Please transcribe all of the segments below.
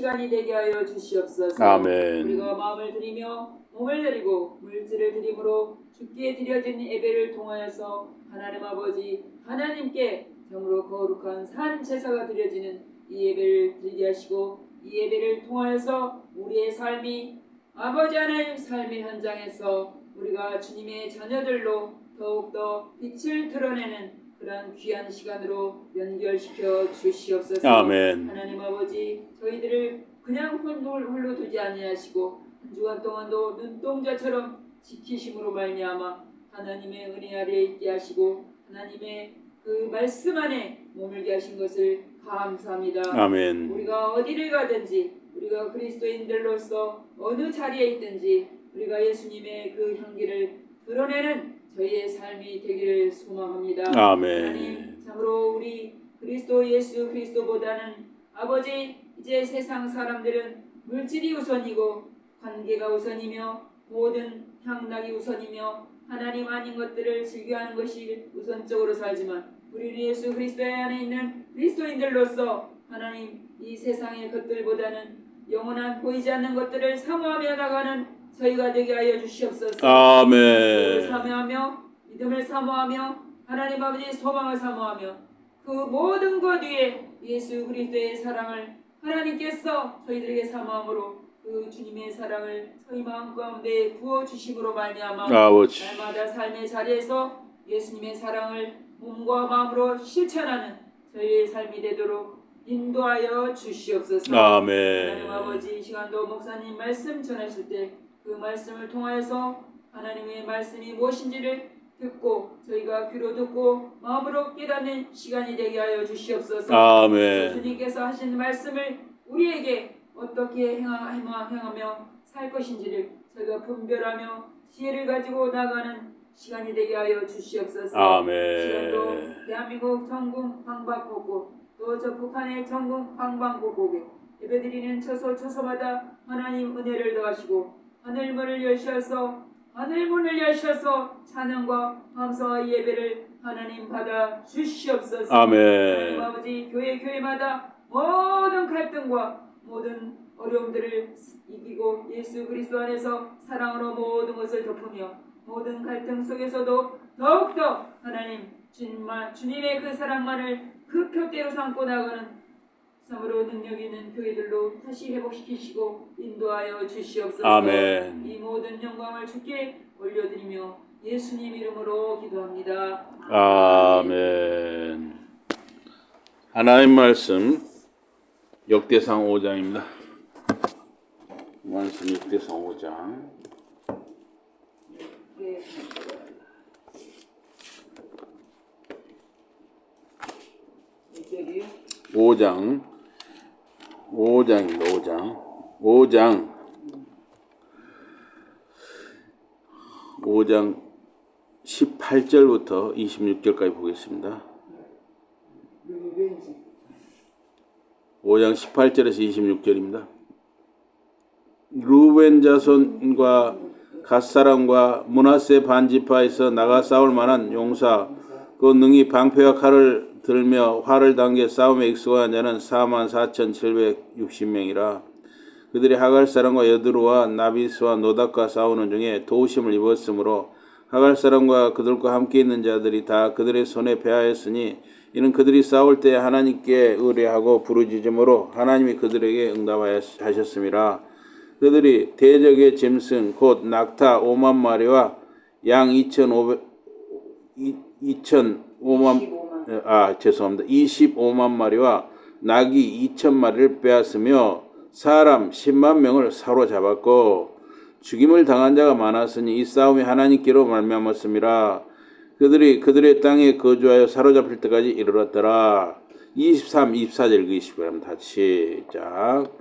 시간이 되게 하여 주시옵소서. 아멘. 우리가 마음을 드리며 몸을 드리고 물질을 드림으로 주께 드려진 예배를 통하여서 하나님 아버지 하나님께 정으로 거룩한 산 제사가 드려지는 이 예배를 드리게 하시고 이 예배를 통하여서 우리의 삶이 아버지 하나님 삶의 현장에서 우리가 주님의 자녀들로 더욱더 빛을 드러내는 그러한 귀한 시간으로 연결시켜 주시옵소서. 아멘. 하나님 아버지 저희들을 그냥 홀로 두지 아니하시고 한 주간 동안도 눈동자처럼 지키심으로 말미암아 하나님의 은혜 아래에 있게 하시고 하나님의 그 말씀 안에 머물게 하신 것을 감사합니다. 아멘. 우리가 어디를 가든지 우리가 그리스도인들로서 어느 자리에 있든지 우리가 예수님의 그 향기를 드러내는 저희의 삶이 되기를 소망합니다. 아멘. 하나님 참으로 우리 그리스도 예수 그리스도보다는 아버지 이제 세상 사람들은 물질이 우선이고 관계가 우선이며 모든 향락이 우선이며 하나님 아닌 것들을 즐겨하는 것이 우선적으로 살지만 우리 예수 그리스도 안에 있는 그리스도인들로서 하나님 이 세상의 것들보다는 영원한 보이지 않는 것들을 사모하며 나가는 저희가 되게 하여 주시옵소서. 아멘. 사모하며 믿음을 사모하며 하나님 아버지의 소망을 사모하며 그 모든 것 위에 예수 그리스도의 사랑을 하나님께서 저희들에게 사모함으로 그 주님의 사랑을 저희 마음 가운데 부어주심으로 말미암아 아버지. 날마다 삶의 자리에서 예수님의 사랑을 몸과 마음으로 실천하는 저희의 삶이 되도록 인도하여 주시옵소서. 아멘. 하나님 아버지 이 시간도 목사님 말씀 전하실 때 그 말씀을 통하여서 하나님의 말씀이 무엇인지를 듣고 저희가 귀로 듣고 마음으로 깨닫는 시간이 되게 하여 주시옵소서. 아멘. 주님께서 하신 말씀을 우리에게 어떻게 행하며 살 것인지를 저희가 분별하며 지혜를 가지고 나가는 시간이 되게 하여 주시옵소서. 아멘. 시간도 대한민국 전국 방방곡곡 또 저 북한의 전국 방방곡곡에 예배드리는 처소마다 하나님 은혜를 더하시고 하늘문을 여셔서 찬양과 감사와 예배를 하나님 받아 주시옵소서. 아멘. 하나님 아버지 교회마다 모든 갈등과 모든 어려움들을 이기고 예수 그리스도 안에서 사랑으로 모든 것을 덮으며 모든 갈등 속에서도 더욱더 하나님 주님의 그 사랑만을 그 표대로 삼고 나가는 참으로 능력 있는 교회들로 다시 회복시키시고 인도하여 주시옵소서. 아멘. 이 모든 영광을 주께 올려드리며 예수님 이름으로 기도합니다. 아멘. 하나님 말씀 역대상 5장입니다. 말씀 역대상 5장. 네. 5장입니다. 5장 18절부터 26절까지 보겠습니다. 5장 18절에서 26절입니다. 루벤 자손과 갓사람과 므낫세 반지파에서 나가 싸울 만한 용사 그 능히 방패와 칼을 들며 활을 당겨 싸움에 익숙한 자는 44,760명이라. 그들이 하갈 사람과 여드루와 나비스와 노닥과 싸우는 중에 도우심을 입었으므로 하갈 사람과 그들과 함께 있는 자들이 다 그들의 손에 패하였으니 이는 그들이 싸울 때 하나님께 의뢰하고 부르짖음으로 하나님이 그들에게 응답하셨음이라. 그들이 대적의 짐승 곧 낙타 5만 마리와 양 25만 마리와 낙이 2천 마리를 빼앗으며 사람 10만 명을 사로잡았고 죽임을 당한 자가 많았으니 이 싸움이 하나님께로 말미암았음이라. 그들이 그들의 땅에 거주하여 사로잡힐 때까지 이르렀더라. 23, 24절 읽으시기 바랍니다. 다시 시작.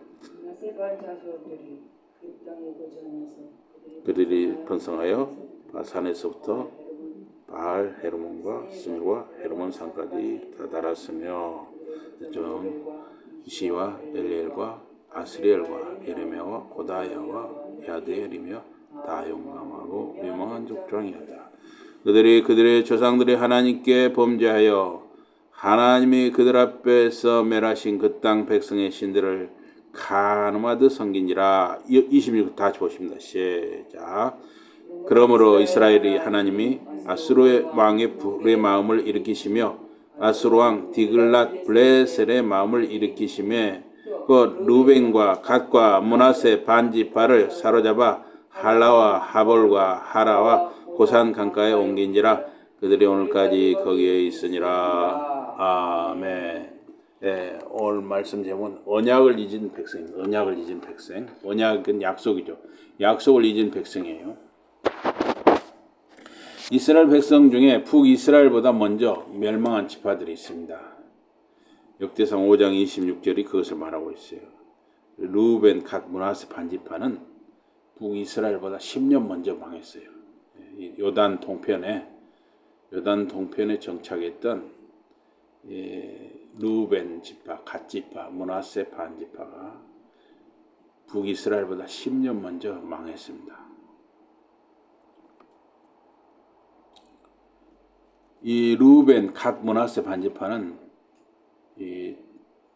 그들이 번성하여 바산에서부터 바알 헤르몬과 스mir과 헤르몬 산까지 다다랐으며 이시와 엘리엘과 아스리엘과 예레미야와 고다야와 야드엘이며 다 용감하고 유명한 족장이었다. 그들이 그들의 조상들이 하나님께 범죄하여 하나님이 그들 앞에서 멸하신 그 땅 백성의 신들을 가늠하듯 섬긴지라. 26 다시 보십니다. 시작. 그러므로 이스라엘이 하나님이 아수르 왕의 불의 마음을 일으키시며 아수르 왕 디글랏 블레셀의 마음을 일으키시며 그 루벤과 갓과 므낫세 반지파를 사로잡아 할라와 하볼과 하라와 고산 강가에 옮긴지라. 그들이 오늘까지 거기에 있으니라. 아멘. 예, 오늘 말씀 제목은 언약을 잊은 백성입니다. 언약을 잊은 백성. 언약은 약속이죠. 약속을 잊은 백성이에요. 이스라엘 백성 중에 북이스라엘보다 먼저 멸망한 지파들이 있습니다. 역대상 5장 26절이 그것을 말하고 있어요. 루벤, 갓, 므낫세 반지파는 북이스라엘보다 10년 먼저 망했어요. 요단 동편에 정착했던 루벤 지파, 갓 지파, 므낫세 반지파가 북이스라엘보다 10년 먼저 망했습니다. 이 루벤, 갓, 므낫세 반지파는 이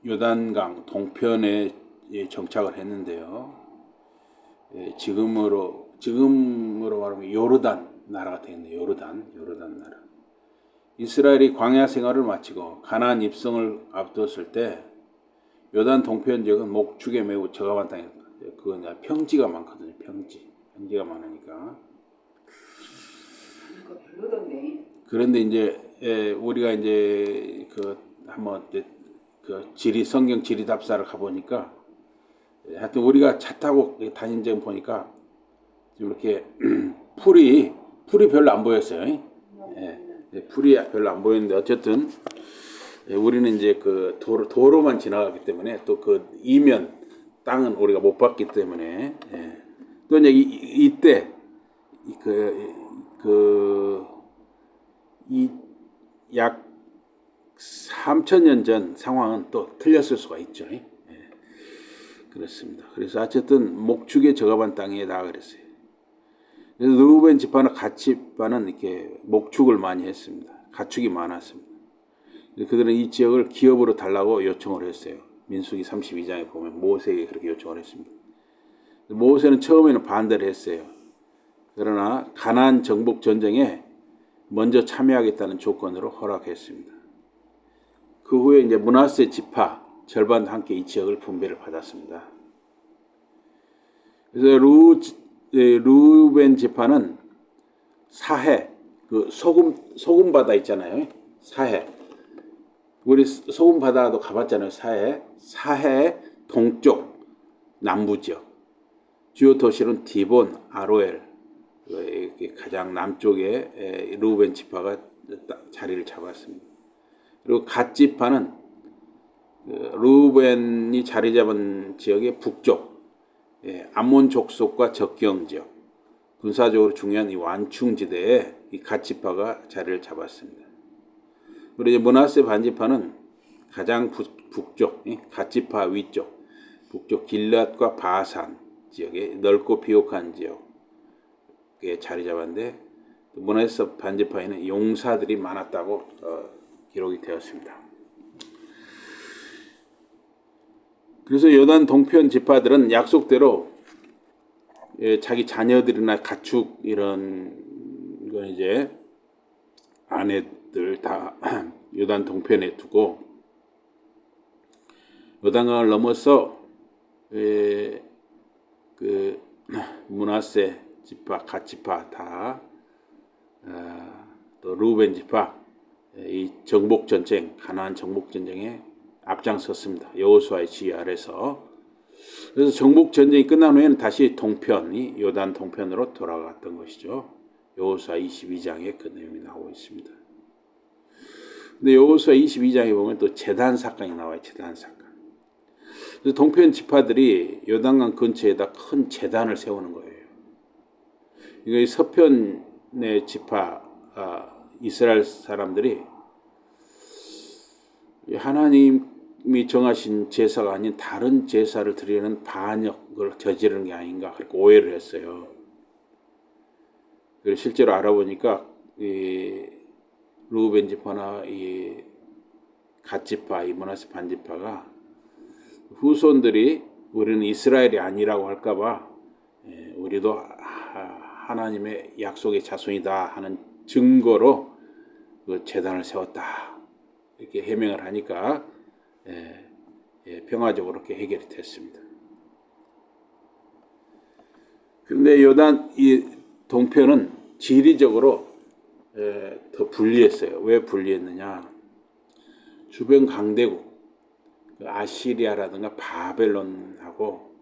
요단강 동편에 정착을 했는데요. 지금으로 말하면 요르단 나라가 되겠네요. 요르단 나라. 이스라엘이 광야 생활을 마치고 가나안 입성을 앞뒀을 때 요단 동편 지역은 목축에 매우 적합한 땅이었다. 그건 평지가 많거든요. 평지가 많으니까. 별로던데. 그런데 이제 우리가 이제 한번 성경 지리 답사를 가보니까 하여튼 우리가 차 타고 다닌 점 보니까 좀 이렇게 풀이 별로 안 보였어요. 풀이 별로 안 보였는데 어쨌든 우리는 이제 그 도로만 지나가기 때문에 또 그 이면 땅은 우리가 못 봤기 때문에 또 이제 이때 약 3,000년 전 상황은 또 틀렸을 수가 있죠. 그렇습니다. 그래서 어쨌든 목축에 적합한 땅이다 그랬어요. 그래서 루벤 지파나 갓 지파는 이렇게 목축을 많이 했습니다. 가축이 많았습니다. 그들은 이 지역을 기업으로 달라고 요청을 했어요. 민수기 32장에 보면 모세에게 그렇게 요청을 했습니다. 모세는 처음에는 반대를 했어요. 그러나 가나안 정복 전쟁에 먼저 참여하겠다는 조건으로 허락했습니다. 그 후에 이제 므낫세 지파 절반도 함께 이 지역을 분배를 받았습니다. 그래서 루벤 지파는 사해, 그 소금 바다 있잖아요. 사해. 우리 소금 바다도 가봤잖아요. 사해 동쪽 남부 지역. 주요 도시는 디본, 아로엘. 가장 남쪽에 루벤 지파가 자리를 잡았습니다. 그리고 갓 지파는 루벤이 자리 잡은 지역의 북쪽, 암몬 족속과 접경 지역, 군사적으로 중요한 이 완충지대에 이 갓 지파가 자리를 잡았습니다. 그리고 이제 므낫세 반지파는 가장 북쪽, 갓 지파 위쪽, 북쪽 길랏과 바산 지역에 넓고 비옥한 지역에 자리 잡았는데 므낫세 반지파에는 용사들이 많았다고 기록이 되었습니다. 그래서 요단 동편 지파들은 약속대로 자기 자녀들이나 가축 이런 건 이제 아내들 다 요단 동편에 두고 요단강을 넘어서 그 므낫세 지파, 갓 지파 다 또 루벤 지파 이 정복 전쟁, 가나안 정복 전쟁에 앞장섰습니다. 여호수아의 지휘 아래서. 그래서 정복 전쟁이 끝난 후에는 다시 동편이 요단 동편으로 돌아갔던 것이죠. 여호수아 22장에 그 내용이 나오고 있습니다. 근데 여호수아 22장에 보면 또 제단 사건이 나와요. 제단 사건. 그래서 동편 지파들이 요단강 근처에다 큰 제단을 세우는 거예요. 이거 서편의 지파 이스라엘 사람들이 하나님이 정하신 제사가 아닌 다른 제사를 드리는 반역을 저지르는 게 아닌가 그렇게 오해를 했어요. 그래서 실제로 알아보니까 이 루벤 지파나 이 갓 지파, 이 므낫세 반지파가 후손들이 우리는 이스라엘이 아니라고 할까봐 우리도 하나님의 약속의 자손이다 하는 증거로 그 제단을 세웠다 이렇게 해명을 하니까 평화적으로 이렇게 해결이 됐습니다. 그런데 요단 이 동편은 지리적으로 더 불리했어요. 왜 불리했느냐? 주변 강대국 아시리아라든가 바벨론하고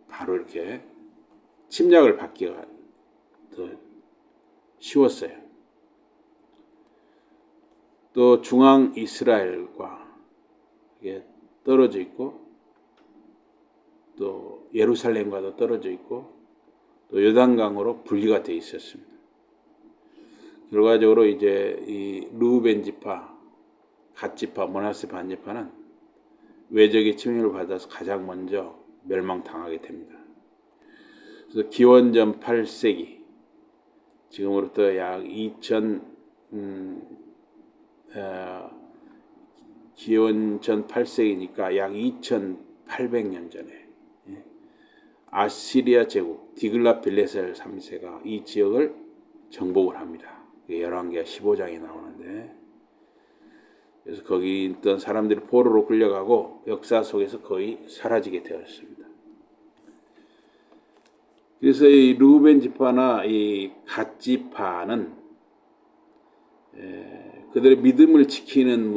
바로 이렇게 침략을 받기가 더 쉬웠어요. 또 중앙 이스라엘과 이게 떨어져 있고 또 예루살렘과도 떨어져 있고 또 요단강으로 분리가 돼 있었습니다. 결과적으로 이제 이 르우벤 지파, 갓 지파, 므낫세 반 지파는 외적의 침입을 받아서 가장 먼저 멸망당하게 됩니다. 그래서 기원전 8세기, 지금으로부터 약 기원전 8세기니까 약 2800년 전에 아시리아 제국 디글랏빌레셀 3세가 이 지역을 정복을 합니다. 열왕기하 15장에 나오는데, 그래서 거기 있던 사람들이 포로로 끌려가고 역사 속에서 거의 사라지게 되었습니다. 그래서 이 르우벤 지파나 이 갓 지파는 그들의 믿음을 지키는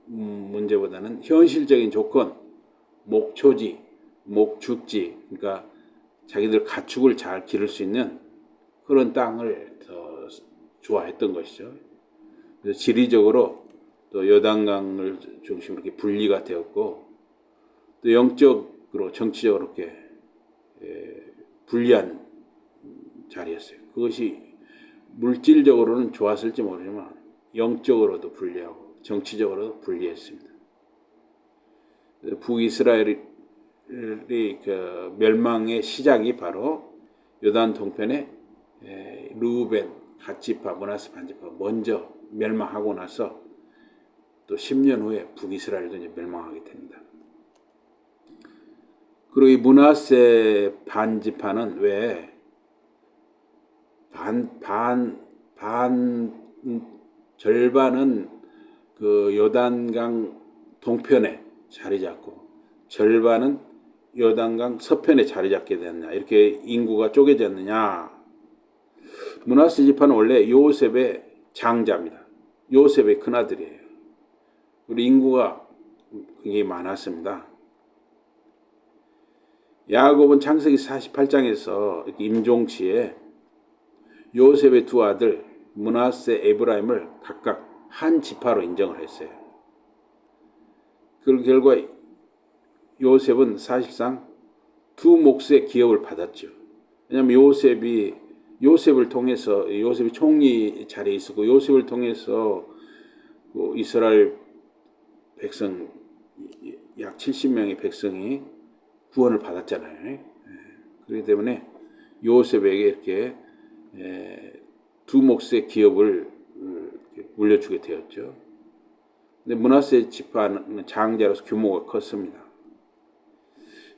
문제보다는 현실적인 조건, 목초지, 목축지, 그러니까 자기들 가축을 잘 기를 수 있는 그런 땅을 더 좋아했던 것이죠. 그래서 지리적으로 또 요단강을 중심으로 이렇게 분리가 되었고, 또 영적으로 정치적으로 이렇게 불리한 자리였어요. 그것이 물질적으로는 좋았을지 모르지만 영적으로도 불리하고 정치적으로도 불리했습니다. 북이스라엘이 그 멸망의 시작이 바로 요단 동편의 르우벤, 갓 지파, 므낫세 반 지파가 먼저 멸망하고 나서 또 10년 후에 북이스라엘도 이제 멸망하게 됩니다. 그리고 이 므낫세 반 지파는 왜 절반은 그 요단강 동편에 자리 잡고 절반은 요단강 서편에 자리 잡게 됐냐, 이렇게 인구가 쪼개졌느냐? 므낫세 지파는 원래 요셉의 장자입니다. 요셉의 큰아들이에요. 우리 인구가 굉장히 많았습니다. 야곱은 창세기 48장에서 임종치에 요셉의 두 아들 므낫세, 에브라임을 각각 한 지파로 인정을 했어요. 그 결과 요셉은 사실상 두 몫의 기업을 받았죠. 왜냐하면 요셉을 통해서 요셉이 총리 자리에 있었고, 요셉을 통해서 이스라엘 백성 약 70명의 백성이 구원을 받았잖아요. 그렇기 때문에 요셉에게 이렇게 두 몫의 기업을 물려주게 되었죠. 근데 므낫세 지파는 장자로서 규모가 컸습니다.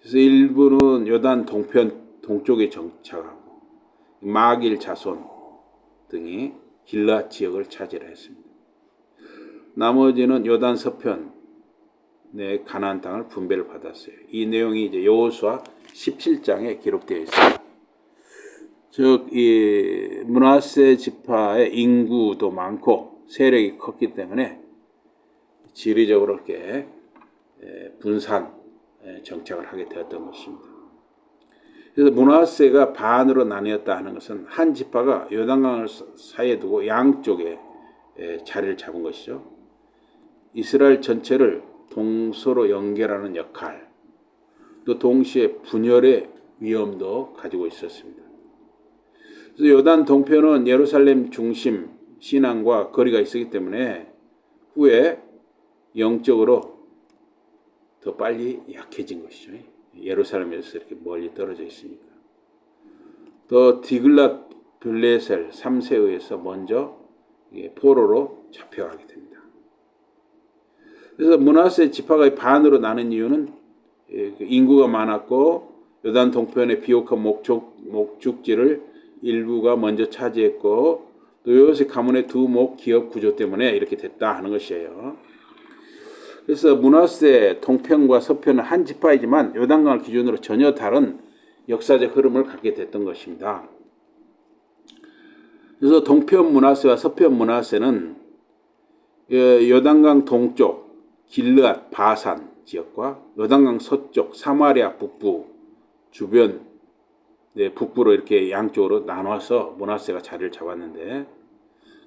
그래서 일부는 요단 동쪽에 정착하고 마길 자손 등이 길앗 지역을 차지를 했습니다. 나머지는 요단 서편의 가나안 땅을 분배를 받았어요. 이 내용이 이제 여호수아 17장에 기록되어 있습니다. 즉, 이 므낫세 지파의 인구도 많고 세력이 컸기 때문에 지리적으로 이렇게 분산 정착을 하게 되었던 것입니다. 그래서 므낫세가 반으로 나뉘었다 하는 것은 한 지파가 요단강을 사이에 두고 양쪽에 자리를 잡은 것이죠. 이스라엘 전체를 동서로 연결하는 역할, 또 동시에 분열의 위험도 가지고 있었습니다. 그래서 요단 동편은 예루살렘 중심 신앙과 거리가 있었기 때문에 후에 영적으로 더 빨리 약해진 것이죠. 예루살렘에서 이렇게 멀리 떨어져 있으니까. 또 디글랏빌레셀 3세에 의해서 먼저 포로로 잡혀가게 됩니다. 그래서 므낫세 지파가 반으로 나눈 이유는 그 인구가 많았고 요단 동편의 비옥한 목축지를 일부가 먼저 차지했고 또 요셉 가문의 두목 기업 구조 때문에 이렇게 됐다 하는 것이에요. 그래서 므낫세 동편과 서편은 한 지파이지만 요단강을 기준으로 전혀 다른 역사적 흐름을 갖게 됐던 것입니다. 그래서 동편 므낫세와 서편 므낫세는 요단강 동쪽 길르앗 바산 지역과 요단강 서쪽 사마리아 북부 주변 북부로 이렇게 양쪽으로 나눠서 므낫세가 자리를 잡았는데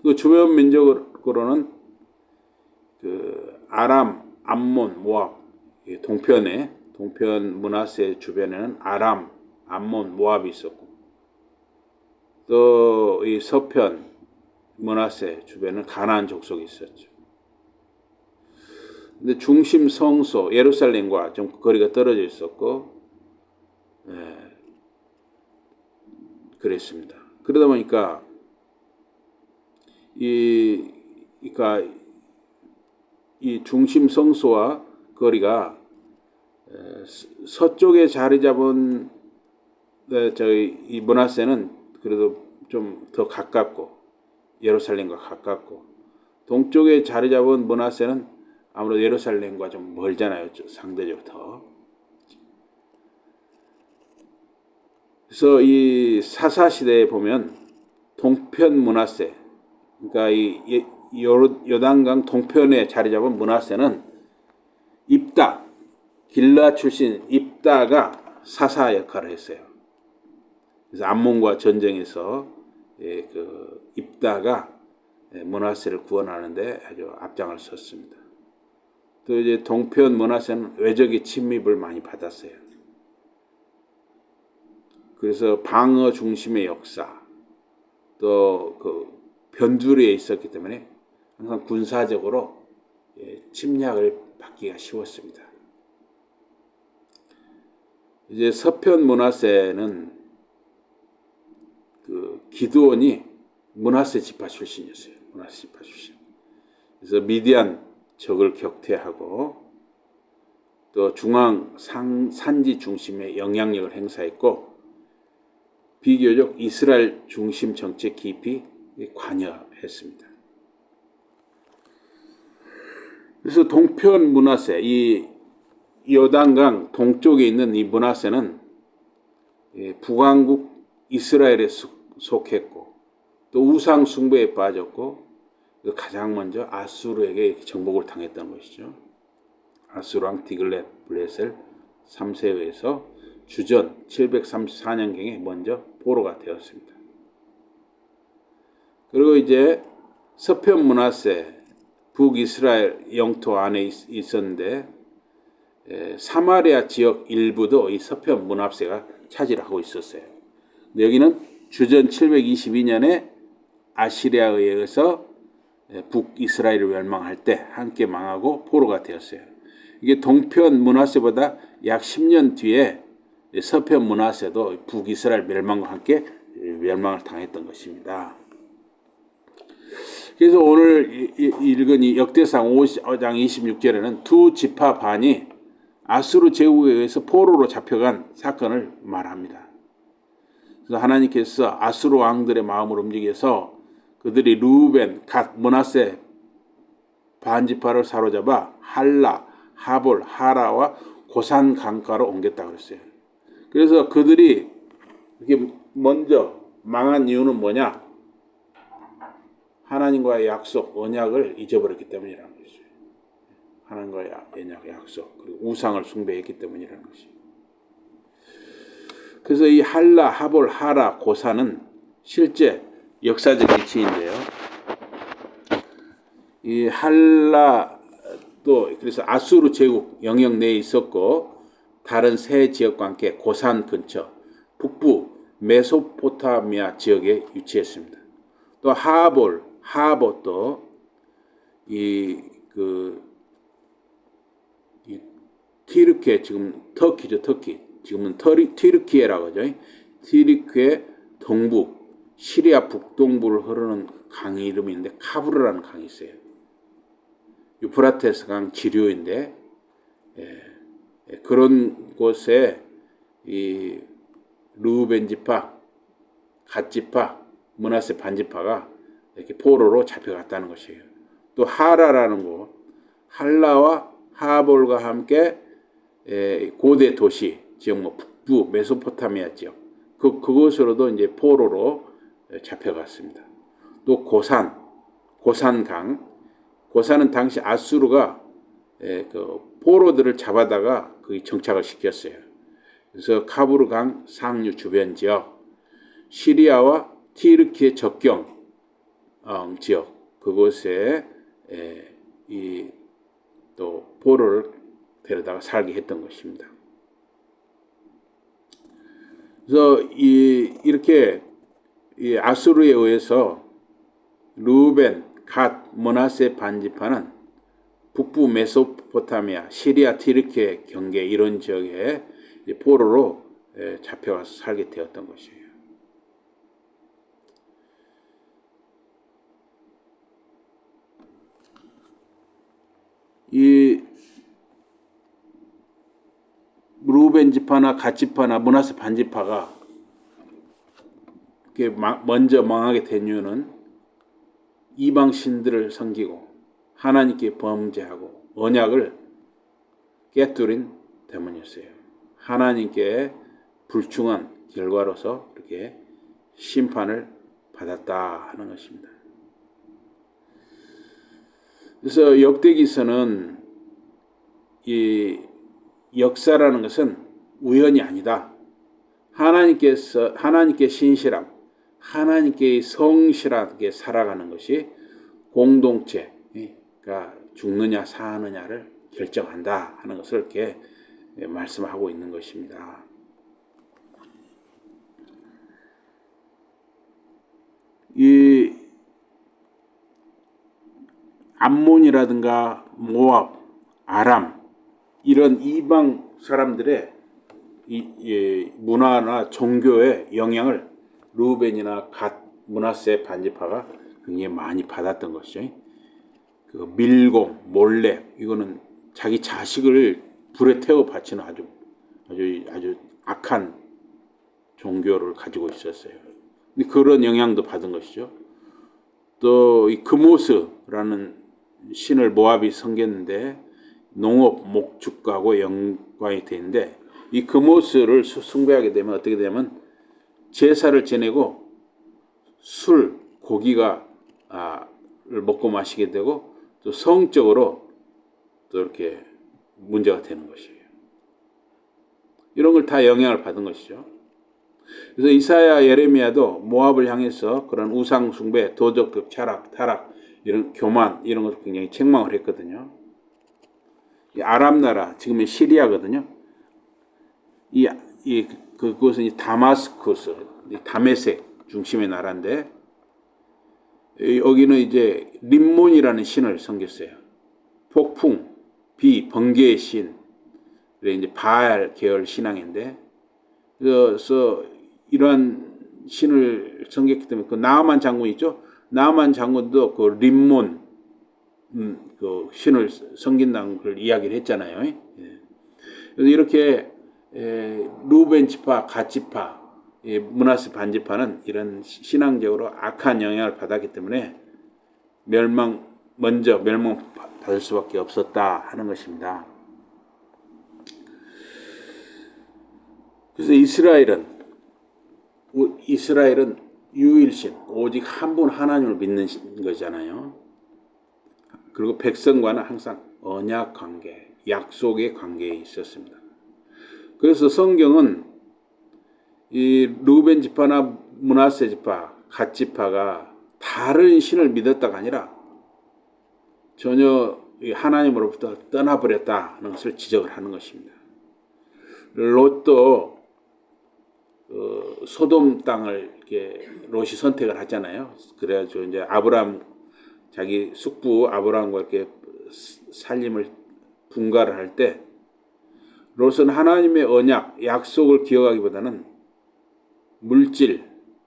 그 주변 민족으로는 그 아람, 암몬, 모압 동편 므낫세 주변에는 아람, 암몬, 모압이 있었고 또 이 서편 므낫세 주변에는 가나안 족속이 있었죠. 근데 중심 성소 예루살렘과 좀 거리가 떨어져 있었고 그랬습니다. 그러다 보니까 그러니까 이 중심 성소와 거리가 서쪽에 자리 잡은 저희 이 므낫세는 그래도 좀 더 가깝고 예루살렘과 가깝고 동쪽에 자리 잡은 므낫세는 아무래도 예루살렘과 좀 멀잖아요. 상대적으로 더. 그래서 이 사사 시대에 보면 동편 므낫세, 그러니까 이 요단강 동편에 자리 잡은 므낫세는 입다, 길르앗 출신 입다가 사사 역할을 했어요. 그래서 암몬과 전쟁에서 그 입다가 므낫세를 구원하는데 아주 앞장을 섰습니다. 또 이제 동편 므낫세는 외적의 침입을 많이 받았어요. 그래서 방어 중심의 역사, 또 그 변두리에 있었기 때문에 항상 군사적으로 침략을 받기가 쉬웠습니다. 이제 서편 므낫세는 그 기드온이 므낫세 지파 출신이었어요. 므낫세 지파 출신. 그래서 미디안 적을 격퇴하고 또 중앙 산지 중심의 영향력을 행사했고 비교적 이스라엘 중심 정책 깊이 관여했습니다. 그래서 동편 므낫세, 이 요단강 동쪽에 있는 이 므낫세는 북왕국 이스라엘에 속했고 또 우상 숭배에 빠졌고 가장 먼저 아수르에게 정복을 당했던 것이죠. 아수르 왕 디글렛 블레셀 3세에 의해서 주전 734년경에 먼저 포로가 되었습니다. 그리고 이제 서편 므낫세 북이스라엘 영토 안에 있었는데 사마리아 지역 일부도 이 서편 므낫세가 차지하고 있었어요. 여기는 주전 722년에 아시리아에 의해서 북이스라엘을 멸망할 때 함께 망하고 포로가 되었어요. 이게 동편 므낫세보다 약 10년 뒤에 서편 므낫세도 북이스라엘 멸망과 함께 멸망을 당했던 것입니다. 그래서 오늘 읽은 이 역대상 5장 26절에는 두 지파 반이 아수르 제국에 의해서 포로로 잡혀간 사건을 말합니다. 그래서 하나님께서 아수르 왕들의 마음을 움직여서 그들이 루벤, 갓, 므낫세 반지파를 사로잡아 할라, 하볼, 하라와 고산 강가로 옮겼다고 그랬어요. 그래서 그들이 이렇게 먼저 망한 이유는 뭐냐? 하나님과의 약속, 언약을 잊어버렸기 때문이라는 것이죠. 하나님과의 언약, 약속, 그리고 우상을 숭배했기 때문이라는 것이죠. 그래서 이 할라, 하볼, 하라, 고산은 실제 역사적 위치인데요. 이 할라도 그래서 아수르 제국 영역 내에 있었고 다른 세 지역과 함께 고산 근처 북부 메소포타미아 지역에 위치했습니다. 또 하봇도 이 티르키에 지금 터키죠, 터키. 지금은 티르키예라고 하죠. 티르키의 동부, 시리아 북동부를 흐르는 강이 이름이 있는데 카브르라는 강이 있어요. 유프라테스 강 지류인데 그런 곳에 이 르우벤 지파, 갓 지파, 므낫세 반 지파가 이렇게 포로로 잡혀갔다는 것이에요. 또 하라라는 곳, 할라와 하볼과 함께 고대 도시 지역, 북부 메소포타미아 지역, 그곳으로도 이제 포로로 잡혀갔습니다. 또 고산강, 고산은 당시 아수르가 그 포로들을 잡아다가 거기 정착을 시켰어요. 그래서 카부르강 상류 주변 지역, 시리아와 티르키의 접경 지역, 그곳에 이 또 포로를 데려다가 살게 했던 것입니다. 그래서 이렇게 아수르에 의해서 르우벤, 갓, 므낫세 반 지파는 북부 메소포타미아, 시리아, 티르키의 경계 이런 지역에 포로로 잡혀가서 살게 되었던 것이에요. 이 르우벤 지파나 갓 지파나 므낫세 반 지파가 먼저 망하게 된 이유는 이방 신들을 섬기고 하나님께 범죄하고 언약을 깨뜨린 때문이었어요. 하나님께 불충한 결과로서 이렇게 심판을 받았다 하는 것입니다. 그래서 역대기서는 이 역사라는 것은 우연이 아니다. 하나님께 신실함, 하나님께 성실하게 살아가는 것이 공동체가 죽느냐 사느냐를 결정한다 하는 것을 이렇게 말씀하고 있는 것입니다. 이 암몬이라든가 모압, 아람 이런 이방 사람들의 이 문화나 종교의 영향을 르우벤이나 갓, 므낫세 반 지파가 굉장히 많이 받았던 것이죠. 그 밀곰, 몰렉 이거는 자기 자식을 불에 태워 바치는 아주 악한 종교를 가지고 있었어요. 근데 그런 영향도 받은 것이죠. 또 이 그모스라는 신을 모압이 섬겼는데 농업, 목축하고 연관이 되는데 이 그모스를 숭배하게 되면 어떻게 되면 제사를 지내고 술, 고기가 먹고 마시게 되고 또 성적으로 또 이렇게 문제가 되는 것이에요. 이런 걸 다 영향을 받은 것이죠. 그래서 이사야, 예레미야도 모압을 향해서 그런 우상 숭배, 도덕적 타락, 이런 교만 이런 것을 굉장히 책망을 했거든요. 이 아람 나라, 지금의 시리아거든요. 그곳은 다마스쿠스, 다메섹 중심의 나라인데 여기는 이제 림몬이라는 신을 섬겼어요. 폭풍, 비, 번개의 신, 이제 바알 계열 신앙인데 그래서 이러한 신을 섬겼기 때문에 그 나아만 장군 있죠. 나아만 장군도 그 림몬 그 신을 섬긴다는 걸 이야기를 했잖아요. 그래서 이렇게 르우벤 지파, 갓 지파, 므낫세 반 지파는 이런 신앙적으로 악한 영향을 받았기 때문에 먼저 멸망받을 수밖에 없었다 하는 것입니다. 그래서 이스라엘은 유일신, 오직 한 분 하나님을 믿는 거잖아요. 그리고 백성과는 항상 언약 관계, 약속의 관계에 있었습니다. 그래서 성경은 이 르우벤 지파나 므낫세 지파, 갓 지파가 다른 신을 믿었다가 아니라 전혀 하나님으로부터 떠나버렸다는 것을 지적을 하는 것입니다. 롯도 소돔 땅을 이렇게 롯이 선택을 하잖아요. 그래가지고 이제 자기 숙부 아브라함과 이렇게 살림을 분가를 할 때 롯은 하나님의 언약, 약속을 기억하기보다는 물질,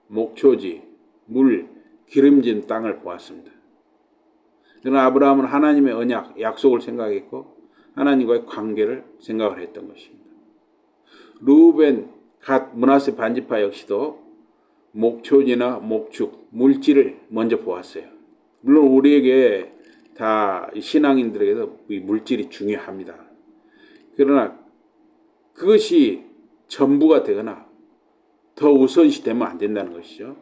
목초지, 물, 기름진 땅을 보았습니다. 그러나 아브라함은 하나님의 언약, 약속을 생각했고 하나님과의 관계를 생각을 했던 것입니다. 루벤, 갓, 므낫세 반지파 역시도 목초지나 목축, 물질을 먼저 보았어요. 물론 우리에게 다 신앙인들에게도 이 물질이 중요합니다. 그러나 그것이 전부가 되거나 더 우선시 되면 안 된다는 것이죠.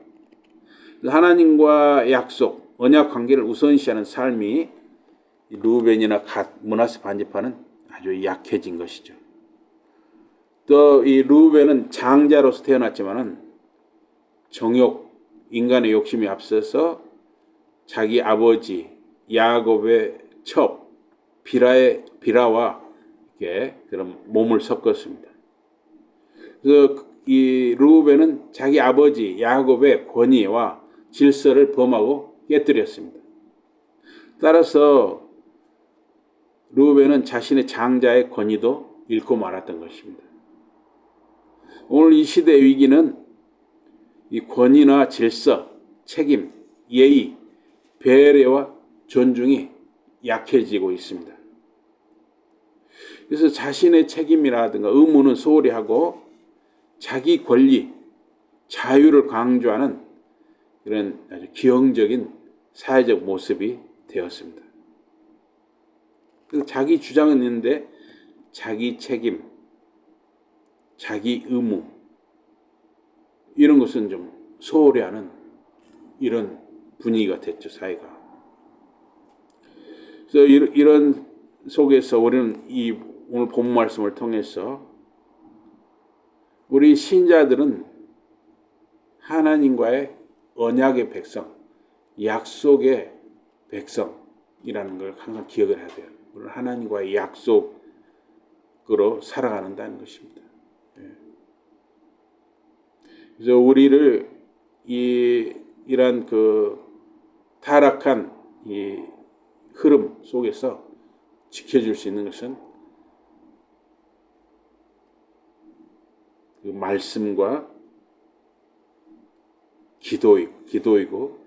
하나님과 약속, 언약 관계를 우선시하는 삶이 루벤이나 갓, 므낫세 반지파는 아주 약해진 것이죠. 또 이 루벤은 장자로서 태어났지만은 정욕, 인간의 욕심이 앞서서 자기 아버지 야곱의 첩 비라와 이렇게 그런 몸을 섞었습니다. 그래서 이 루벤은 자기 아버지 야곱의 권위와 질서를 범하고 깨뜨렸습니다. 따라서 루벤은 자신의 장자의 권위도 잃고 말았던 것입니다. 오늘 이 시대의 위기는 이 권위나 질서, 책임, 예의, 배려와 존중이 약해지고 있습니다. 그래서 자신의 책임이라든가 의무는 소홀히 하고 자기 권리, 자유를 강조하는 이런 아주 기형적인 사회적 모습이 되었습니다. 그래서 자기 주장은 있는데 자기 책임, 자기 의무 이런 것은 좀 소홀히 하는 이런 분위기가 됐죠, 사회가. 그래서 이런 속에서 우리는 이 오늘 본 말씀을 통해서 우리 신자들은 하나님과의 언약의 백성, 약속의 백성이라는 걸 항상 기억을 해야 돼요. 우리는 하나님과의 약속으로 살아가는다는 것입니다. 그래서 우리를 이런 그 타락한 이 흐름 속에서 지켜줄 수 있는 것은 그 말씀과 기도이고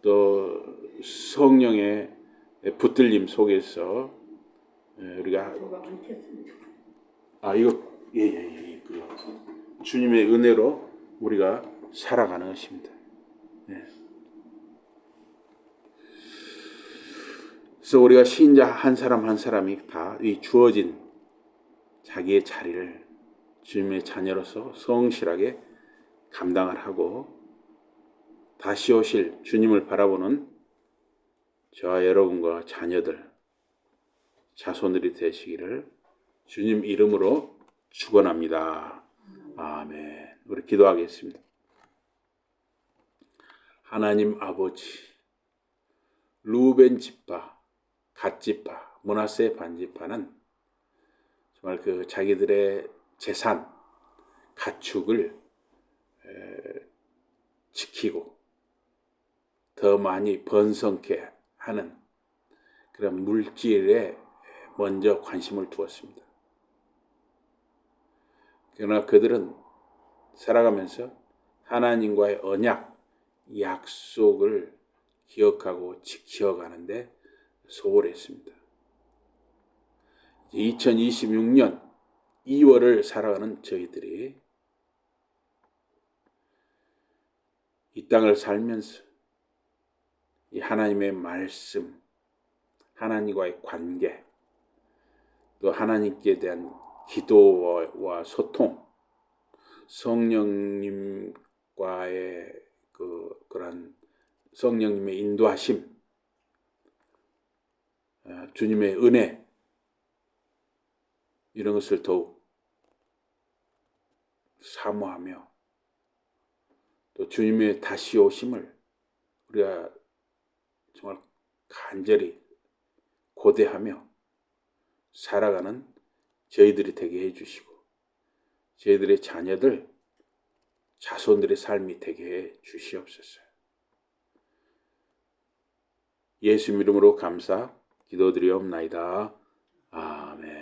또 성령의 붙들림 속에서 우리가 주님의 은혜로 우리가 살아가는 것입니다. 그래서 우리가 신자 한 사람 한 사람이 다 이 주어진 자기의 자리를 주님의 자녀로서 성실하게 감당을 하고 다시 오실 주님을 바라보는 저와 여러분과 자녀들, 자손들이 되시기를 주님 이름으로 축원합니다. 아멘. 우리 기도하겠습니다. 하나님 아버지, 루벤 지파, 갓 지파, 므낫세 반지파는 정말 그 자기들의 재산, 가축을 지키고 더 많이 번성케 하는 그런 물질에 먼저 관심을 두었습니다. 그러나 그들은 살아가면서 하나님과의 언약, 약속을 기억하고 지켜가는데 소홀했습니다. 2026년 2월을 살아가는 저희들이 이 땅을 살면서 이 하나님의 말씀, 하나님과의 관계, 또 하나님께 대한 기도와 소통, 성령님과의 그런 성령님의 인도하심, 주님의 은혜 이런 것을 더욱 사모하며 또 주님의 다시 오심을 우리가 정말 간절히 고대하며 살아가는 저희들이 되게 해주시고 저희들의 자녀들, 자손들의 삶이 되게 해 주시옵소서. 예수 이름으로 감사 기도드리옵나이다. 아멘.